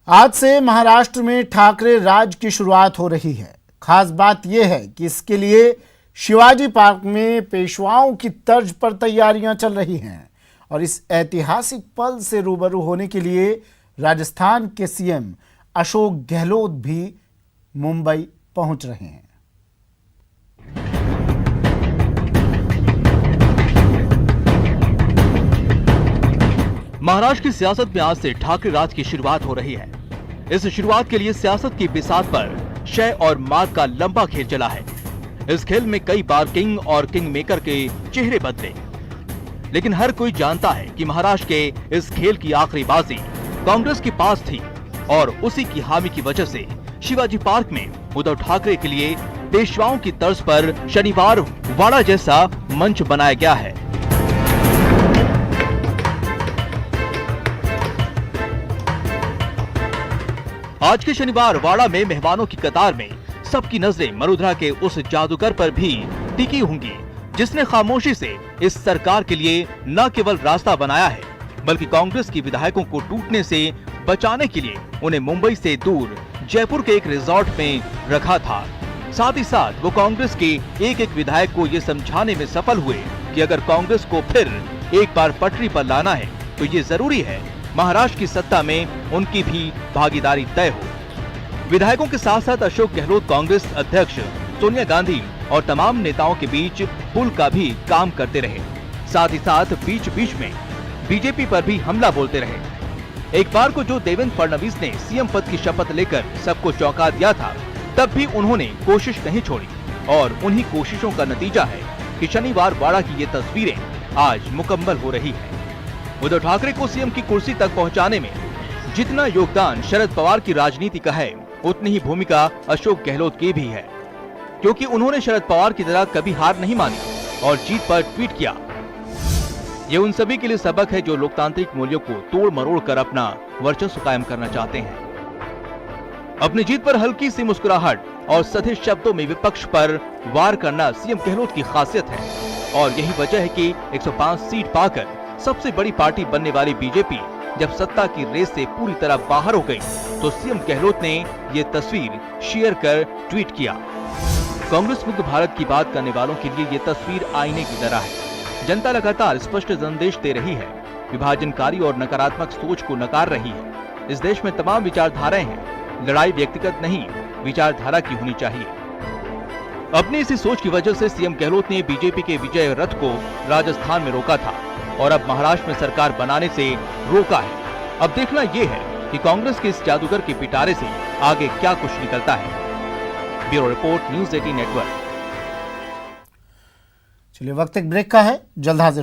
आज से महाराष्ट्र में ठाकरे राज की शुरुआत हो रही है। खास बात यह है कि इसके लिए शिवाजी पार्क में पेशवाओं की तर्ज पर तैयारियां चल रही हैं और इस ऐतिहासिक पल से रूबरू होने के लिए राजस्थान के सीएम अशोक गहलोत भी मुंबई पहुंच रहे हैं। महाराष्ट्र की सियासत में आज से ठाकरे राज की शुरुआत हो रही है। इस शुरुआत के लिए सियासत की बिसात पर शय और मात का लंबा खेल चला है। इस खेल में कई बार किंग और किंग मेकर के चेहरे बदले, लेकिन हर कोई जानता है कि महाराष्ट्र के इस खेल की आखिरी बाजी कांग्रेस के पास थी और उसी की हामी की वजह से शिवाजी पार्क में उद्धव ठाकरे के लिए पेशवाओं की तर्ज पर शनिवार वाड़ा जैसा मंच बनाया गया है। आज के शनिवार वाड़ा में मेहमानों की कतार में सबकी नजरें मरुधरा के उस जादूगर पर भी टिकी होंगी जिसने खामोशी से इस सरकार के लिए न केवल रास्ता बनाया है बल्कि कांग्रेस की विधायकों को टूटने से बचाने के लिए उन्हें मुंबई से दूर जयपुर के एक रिजॉर्ट में रखा था। साथ ही साथ वो कांग्रेस के एक एक विधायक को ये समझाने में सफल हुए कि अगर कांग्रेस को फिर एक बार पटरी पर लाना है तो ये जरूरी है महाराष्ट्र की सत्ता में उनकी भी भागीदारी तय हो। विधायकों के साथ साथ अशोक गहलोत कांग्रेस अध्यक्ष सोनिया गांधी और तमाम नेताओं के बीच पुल का भी काम करते रहे। साथ ही साथ बीच बीच में बीजेपी पर भी हमला बोलते रहे। एक बार को जो देवेंद्र फडणवीस ने सीएम पद की शपथ लेकर सबको चौंका दिया था, तब भी उन्होंने कोशिश नहीं छोड़ी और उन्हीं कोशिशों का नतीजा है कि शनिवार वाड़ा की ये तस्वीरें आज मुकम्मल हो रही है। उद्धव ठाकरे को सीएम की कुर्सी तक पहुंचाने में जितना योगदान शरद पवार की राजनीति का है, उतनी ही भूमिका अशोक गहलोत की भी है, क्योंकि उन्होंने शरद पवार की तरह कभी हार नहीं मानी और जीत पर ट्वीट किया। ये उन सभी के लिए सबक है जो लोकतांत्रिक मूल्यों को तोड़ मरोड़ कर अपना वर्चस्व कायम करना चाहते हैं। अपनी जीत पर हल्की सी मुस्कुराहट और सधे शब्दों में विपक्ष पर वार करना सीएम गहलोत की खासियत है और यही वजह है कि 105 सीट पाकर सबसे बड़ी पार्टी बनने वाली बीजेपी जब सत्ता की रेस से पूरी तरह बाहर हो गई तो सीएम गहलोत ने ये तस्वीर शेयर कर ट्वीट किया। कांग्रेस मुक्त भारत की बात करने वालों के लिए ये तस्वीर आईने की तरह है। जनता लगातार स्पष्ट संदेश दे रही है, विभाजनकारी और नकारात्मक सोच को नकार रही है। इस देश में तमाम विचारधाराएं हैं, लड़ाई व्यक्तिगत नहीं विचारधारा की होनी चाहिए। अपनी इसी सोच की वजह से सीएम गहलोत ने बीजेपी के विजय रथ को राजस्थान में रोका था और अब महाराष्ट्र में सरकार बनाने से रोका है। अब देखना यह है कि कांग्रेस के इस जादूगर के पिटारे से आगे क्या कुछ निकलता है। Bureau report, news 18 network. चलिए, वक्त एक ब्रेक का है, जल्द हाजिर